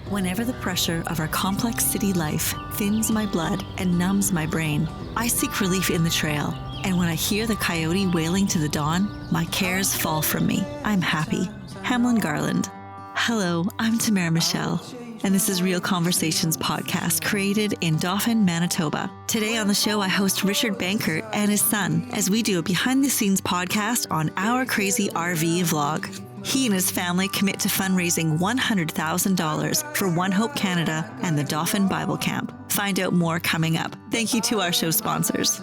Whenever the pressure of our complex city life thins my blood and numbs my brain, I seek relief in the trail. And when I hear the coyote wailing to the dawn, my cares fall from me. I'm happy. Hamlin Garland. Hello, I'm Tamara Michelle, and this is Riehl Conversations podcast created in Dauphin, Manitoba. Today on the show, I host Richard Bankert and his son as we do a behind-the-scenes podcast on our crazy RV vlog. He and his family commit to fundraising $100,000 for One Hope Canada and the Dauphin Bible Camp. Find out more coming up. Thank you to our show sponsors.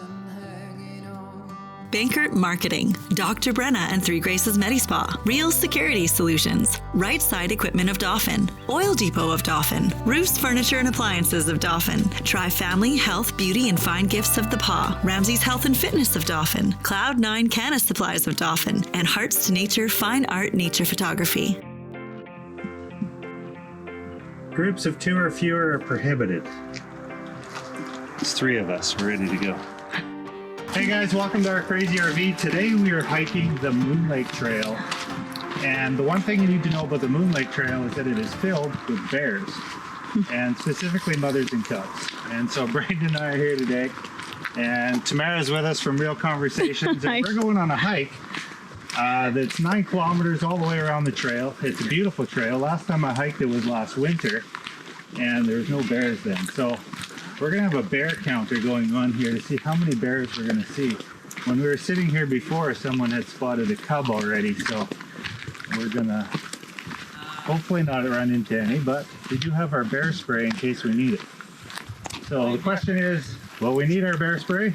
Bankert Marketing, Dr. Brenna and Three Graces Medispa, Riehl Security Solutions, Right Side Equipment of Dauphin, Oil Depot of Dauphin, Roofs, Furniture and Appliances of Dauphin, Tri Family, Health, Beauty and Fine Gifts of the Paw, Ramsey's Health and Fitness of Dauphin, Cloud9 Canis Supplies of Dauphin, and Hearts to Nature Fine Art Nature Photography. Groups of 2 or fewer are prohibited. It's 3 of us. We're ready to go. Hey guys, welcome to our crazy RV. Today we are hiking the Moon Lake Trail. And the one thing you need to know about the Moon Lake Trail is that it is filled with bears, and specifically mothers and cubs. And so Brandon and I are here today, and Tamara's with us from Riehl Conversations, and we're going on a hike that's 9 kilometers all the way around the trail. It's a beautiful trail. Last time I hiked it was last winter, and there was no bears then. So we're going to have a bear counter going on here to see how many bears we're going to see. When we were sitting here before, someone had spotted a cub already, so we're going to hopefully not run into any, but we do have our bear spray in case we need it. So the question is, well, we need our bear spray.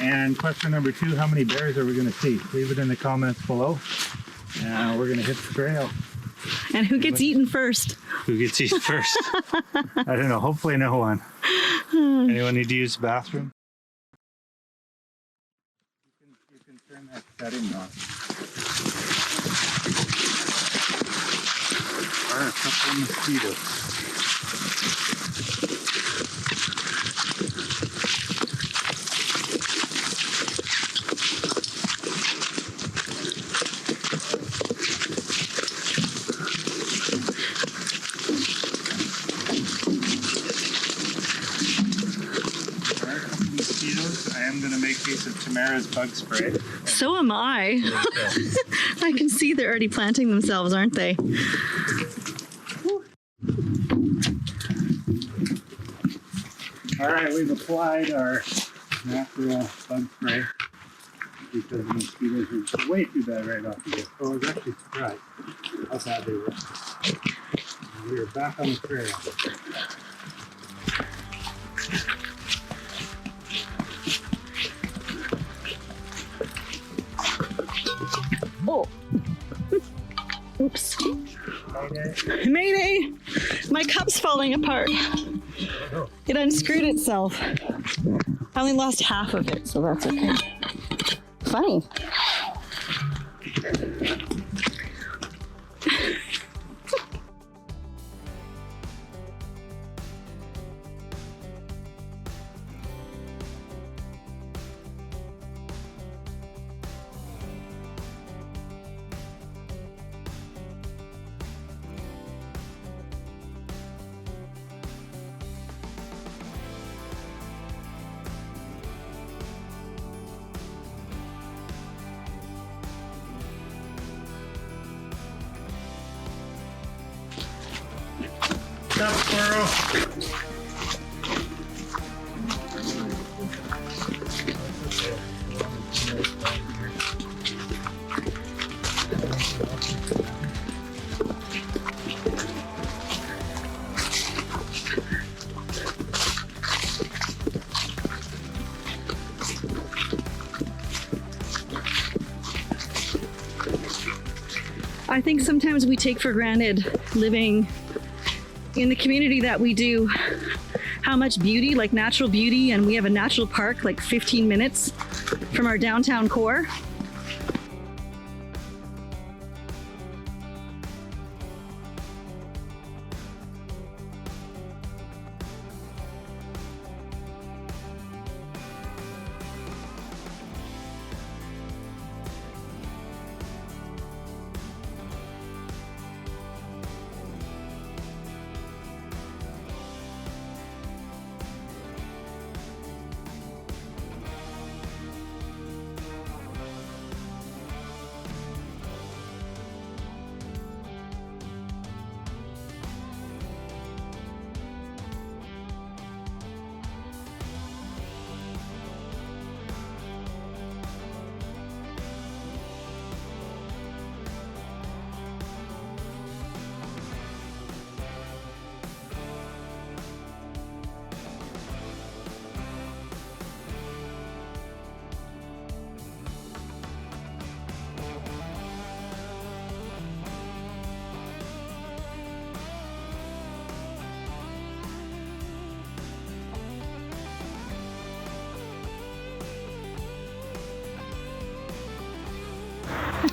And question number 2, how many bears are we going to see? Leave it in the comments below. And we're going to hit the trail. And who gets eaten first? Who gets eaten first? I don't know. Hopefully no one. Anyone need to use the bathroom? You can turn that setting on. There are a couple of mosquitoes. I am going to make use of Tamara's bug spray. So am I. I can see they're already planting themselves, aren't they? All right, we've applied our natural bug spray because the mosquitoes are way too bad right off the bat. Oh, I was actually surprised how bad they were. And we are back on the trail. Oh. Oops. Mayday! My cup's falling apart. It unscrewed itself. I only lost half of it, so that's okay. Funny. Stop, squirrel! I think sometimes we take for granted living in the community that we do, how much beauty, like natural beauty, and we have a natural park like 15 minutes from our downtown core.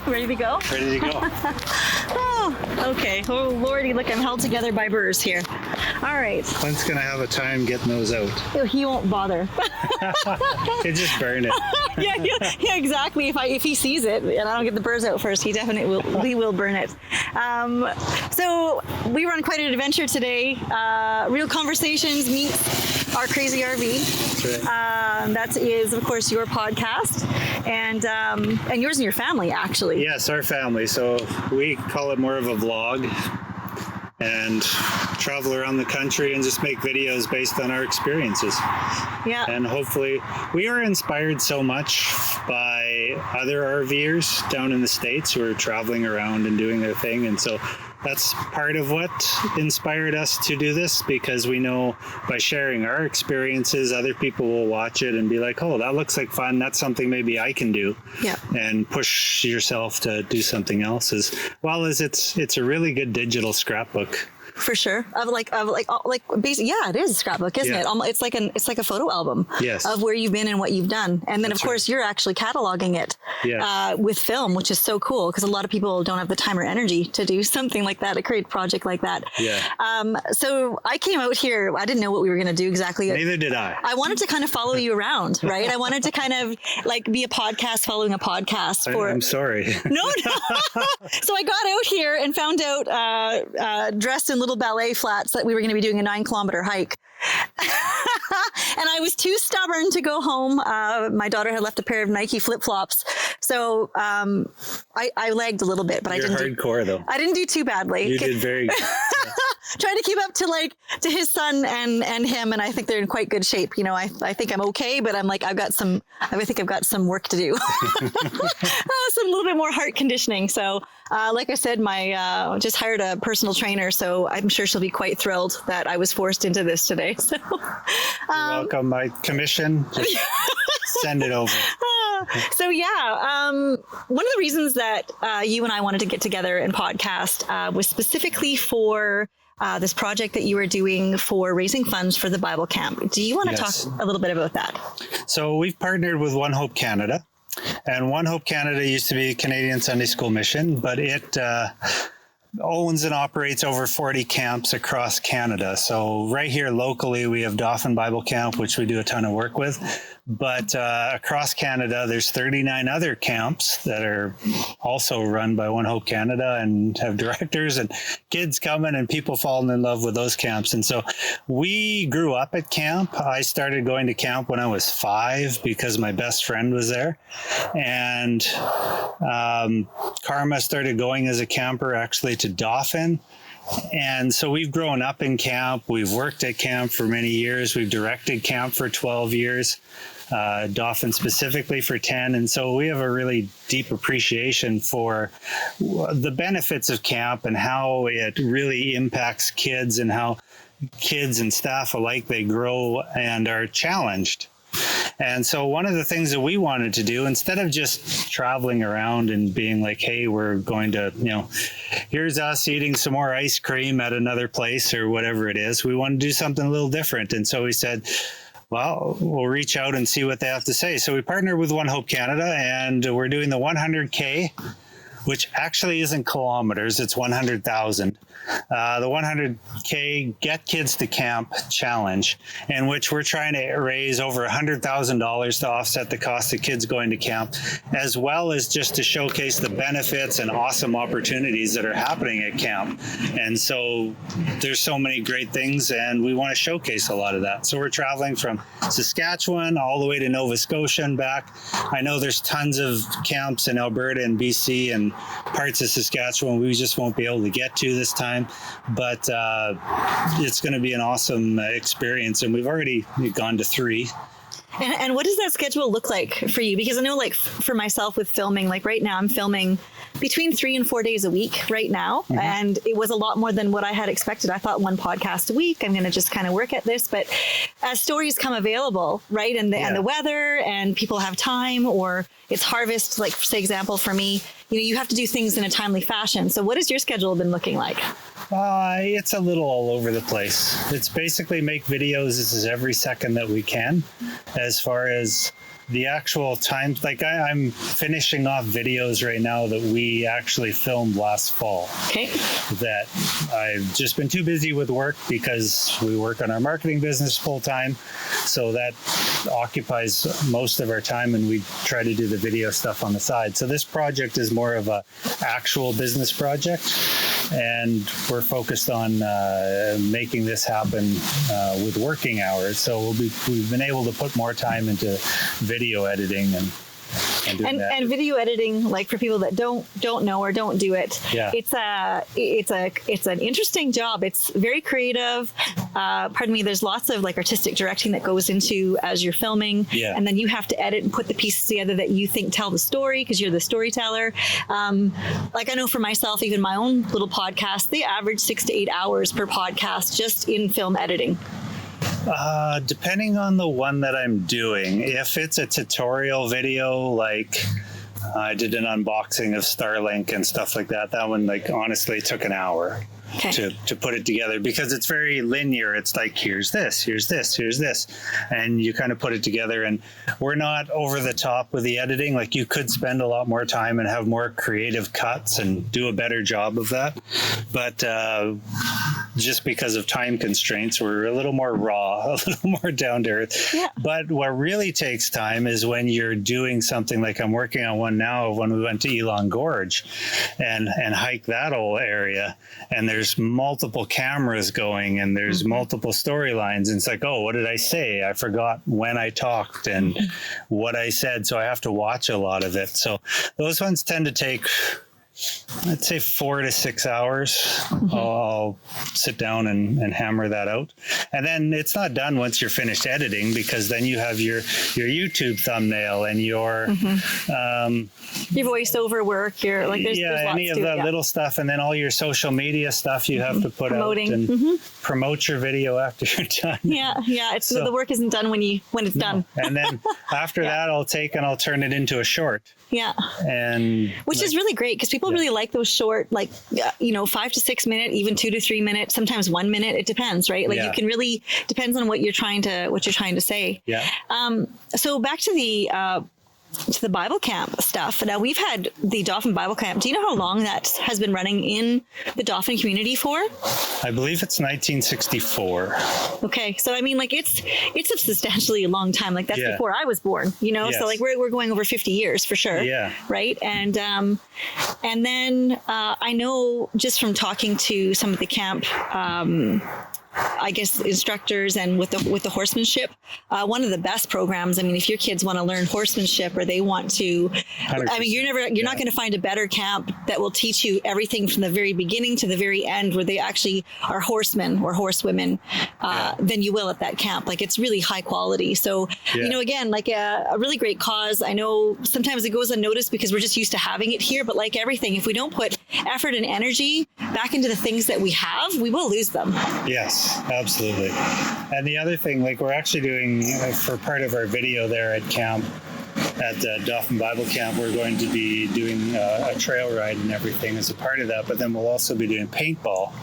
Ready to go? Ready to go. Oh, okay. Oh, Lordy, look, I'm held together by burrs here. All right. Clint's going to have a time getting those out. He won't bother. You just burn it. yeah, exactly. If he sees it and I don't get the burrs out first, he will burn it. So we were on quite an adventure today. Riehl Conversations meets Our Crazy RV. That's right. That is, of course, your podcast and yours and your family, actually. Yes, our family. So we call it more of a vlog and travel around the country and just make videos based on our experiences. Yeah. And hopefully we are inspired so much by other RVers down in the States who are traveling around and doing their thing. And so that's part of what inspired us to do this, because we know by sharing our experiences, other people will watch it and be like, oh, that looks like fun. That's something maybe I can do. Yeah. And push yourself to do something else, as well as it's a really good digital scrapbook. For sure. Basically, yeah, it is a scrapbook, isn't it? It's like a photo album of where you've been and what you've done. And then, of course, you're actually cataloging it with film, which is so cool, because a lot of people don't have the time or energy to do something like that, a creative project like that. Yeah. So I came out here. I didn't know what we were going to do exactly. Neither did I. I wanted to kind of follow you around, right? I wanted to kind of like be a podcast following a podcast. I'm sorry. No. So I got out here and found out dressed in little ballet flats that we were going to be doing a 9-kilometer hike. And I was too stubborn to go home. My daughter had left a pair of Nike flip-flops. So I lagged a little bit, but You're hardcore though. I didn't do too badly. You did very good. Trying to keep up to his son and him, and I think they're in quite good shape. You know, I think I'm okay, but I'm like, I think I've got some work to do. Some little bit more heart conditioning. So like I said, my just hired a personal trainer, so I'm sure she'll be quite thrilled that I was forced into this today. So you're welcome. My commission, just send it over. So one of the reasons that you and I wanted to get together and podcast was specifically for this project that you were doing for raising funds for the Bible camp. Do you want to talk a little bit about that? So we've partnered with One Hope Canada, and One Hope Canada used to be a Canadian Sunday School mission, but it owns and operates over 40 camps across Canada. So right here locally, we have Dauphin Bible Camp, which we do a ton of work with. But across Canada, there's 39 other camps that are also run by One Hope Canada and have directors and kids coming and people falling in love with those camps. And so we grew up at camp. I started going to camp when I was 5 because my best friend was there. And Karma started going as a camper actually to Dauphin. And so we've grown up in camp. We've worked at camp for many years. We've directed camp for 12 years, Dauphin specifically for 10. And so we have a really deep appreciation for the benefits of camp and how it really impacts kids and how kids and staff alike, they grow and are challenged. And so one of the things that we wanted to do, instead of just traveling around and being like, hey, we're going to, here's us eating some more ice cream at another place or whatever it is, we want to do something a little different. And so we said, well, we'll reach out and see what they have to say. So we partnered with One Hope Canada, and we're doing the 100K, which actually isn't kilometers, it's 100,000. The 100K Get Kids to Camp Challenge, in which we're trying to raise over $100,000 to offset the cost of kids going to camp, as well as just to showcase the benefits and awesome opportunities that are happening at camp. And so there's so many great things, and we want to showcase a lot of that. So we're traveling from Saskatchewan all the way to Nova Scotia and back. I know there's tons of camps in Alberta and BC and parts of Saskatchewan we just won't be able to get to this time. But it's going to be an awesome experience, and we've already gone to 3. And what does that schedule look like for you? Because I know, like, for myself with filming, like right now I'm filming between 3 and 4 days a week right now. Mm-hmm. And it was a lot more than what I had expected. I thought 1 podcast a week, I'm going to just kind of work at this. But as stories come available, right, and the weather and people have time, or it's harvest, like, say, example, for me, you have to do things in a timely fashion. So what has your schedule been looking like? It's a little all over the place. It's basically make videos. This is every second that we can. As far as the actual time, like I'm finishing off videos right now that we actually filmed last fall. Okay. That I've just been too busy with work because we work on our marketing business full time. So that occupies most of our time, and we try to do the video stuff on the side. So this project is more of a actual business project, and we're focused on making this happen with working hours. So we've been able to put more time into video editing and video editing, like for people that don't know or don't do it, it's an interesting job. It's very creative. There's lots of like artistic directing that goes into as you're filming, and then you have to edit and put the pieces together that you think tell the story because you're the storyteller. Like I know for myself, even my own little podcast, they average 6 to 8 hours per podcast just in film editing. Depending on the one that I'm doing, if it's a tutorial video, like I did an unboxing of Starlink and stuff like that, that one, like, honestly took an hour. Okay. To put it together, because it's very linear. It's like, here's this, here's this, here's this, and you kind of put it together. And we're not over the top with the editing. Like, you could spend a lot more time and have more creative cuts and do a better job of that. But just because of time constraints, we're a little more raw, a little more down to earth. Yeah. But what really takes time is when you're doing something like I'm working on one now of when we went to Elon Gorge and hiked that whole area, and there's multiple cameras going and there's multiple storylines, and it's like, oh, what did I say? I forgot when I talked and what I said, so I have to watch a lot of it. So those ones tend to take, I'd say 4 to 6 hours. I'll sit down and hammer that out. And then it's not done once you're finished editing, because then you have your YouTube thumbnail and your voiceover work, your like there's any of the little stuff, and then all your social media stuff you have to put out and promote your video after you're done. It's so the work isn't done when it's done. And then after that I'll turn it into a short. And which is really great, because people really like those short, like 5 to 6 minute, even 2 to 3 minutes, sometimes 1 minute. It depends, right? Like you can really depends on what you're trying to say. So back to the Bible camp stuff. Now, we've had the Dauphin Bible Camp. Do you know how long that has been running in the Dauphin community for? I believe it's 1964. Okay. So, I mean, like it's a substantially a long time. Like that's before I was born, So like we're going over 50 years for sure. Yeah. Right. And then I know just from talking to some of the camp, I guess instructors and with the horsemanship, one of the best programs. I mean, if your kids want to learn horsemanship or they want to, 100%. I mean, you're not going to find a better camp that will teach you everything from the very beginning to the very end, where they actually are horsemen or horsewomen, than you will at that camp. Like, it's really high quality. So, again, like a really great cause. I know sometimes it goes unnoticed because we're just used to having it here, but like everything, if we don't put effort and energy back into the things that we have, we will lose them. Yes. Absolutely. And the other thing, like we're actually doing for part of our video there at camp, at the Dauphin Bible Camp, we're going to be doing a trail ride and everything as a part of that. But then we'll also be doing paintball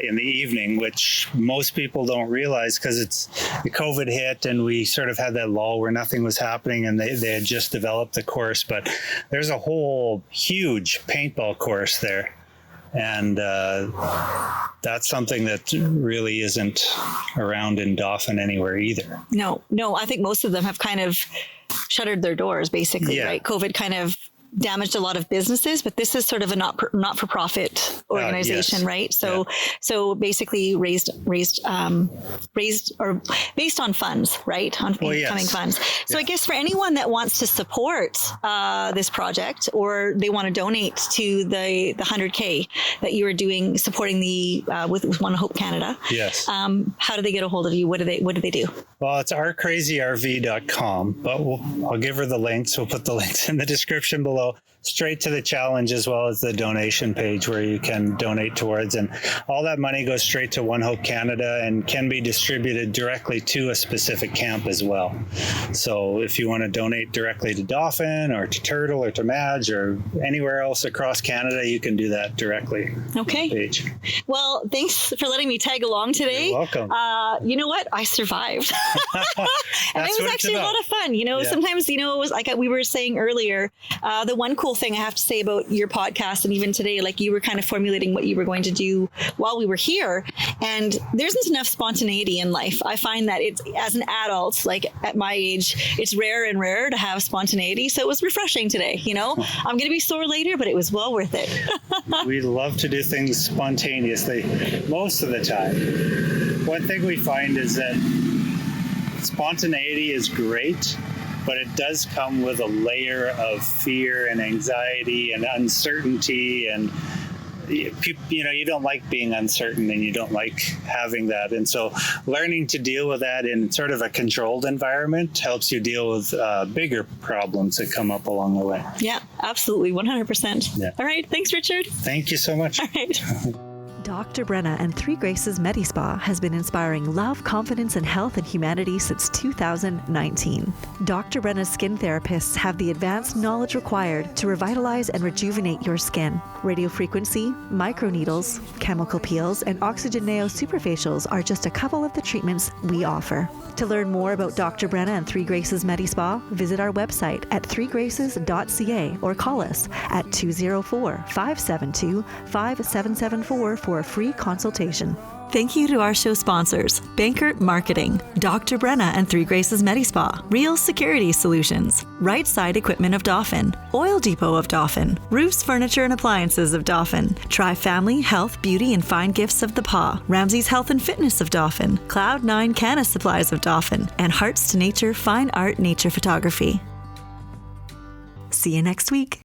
in the evening, which most people don't realize because the COVID hit and we sort of had that lull where nothing was happening, and they had just developed the course. But there's a whole huge paintball course there. And that's something that really isn't around in Dauphin anywhere either. No, I think most of them have kind of shuttered their doors, basically, right? COVID kind of damaged a lot of businesses, but this is sort of a not-for-profit organization, right? So basically raised or based on funds, right? On incoming funds. So I guess for anyone that wants to support this project, or they want to donate to the 100K that you are doing, supporting the with One Hope Canada. Yes. How do they get a hold of you? What do they do? Well, it's ourcrazyrv.com, but I'll give her the links. We'll put the links in the description below, straight to the challenge, as well as the donation page where you can and donate towards. And all that money goes straight to One Hope Canada and can be distributed directly to a specific camp as well. So if you want to donate directly to Dauphin or to Turtle or to Madge or anywhere else across Canada, you can do that directly. Okay. Page. Well, thanks for letting me tag along today. You're welcome. You know what? I survived. And it was actually a lot of fun. Sometimes, it was like we were saying earlier, the one cool thing I have to say about your podcast and even today, like you were kind of formulating what you were going to do while we were here. And there isn't enough spontaneity in life. I find that it's, as an adult, like at my age, it's rarer and rarer to have spontaneity. So it was refreshing today. I'm going to be sore later, but it was well worth it. We love to do things spontaneously most of the time. One thing we find is that spontaneity is great, but it does come with a layer of fear and anxiety and uncertainty, and you don't like being uncertain and you don't like having that. And so learning to deal with that in sort of a controlled environment helps you deal with bigger problems that come up along the way. Yeah, absolutely. 100%. Yeah. All right. Thanks, Richard. Thank you so much. All right. Dr. Brenna and Three Graces MediSpa has been inspiring love, confidence, and health and humanity since 2019. Dr. Brenna's skin therapists have the advanced knowledge required to revitalize and rejuvenate your skin. Radiofrequency, microneedles, chemical peels, and oxygen neo superfacials are just a couple of the treatments we offer. To learn more about Dr. Brenna and Three Graces MediSpa, visit our website at threegraces.ca or call us at 204-572-5774 for a free consultation. Thank you to our show sponsors, Bankert Marketing, Dr. Brenna and Three Graces MediSpa, Riehl Security Solutions, Right Side Equipment of Dauphin, Oil Depot of Dauphin, Roofs, Furniture and Appliances of Dauphin, Tri Family, Health, Beauty and Fine Gifts of the Paw, Ramsey's Health and Fitness of Dauphin, Cloud9 Canna Supplies of Dauphin, and Hearts to Nature Fine Art Nature Photography. See you next week.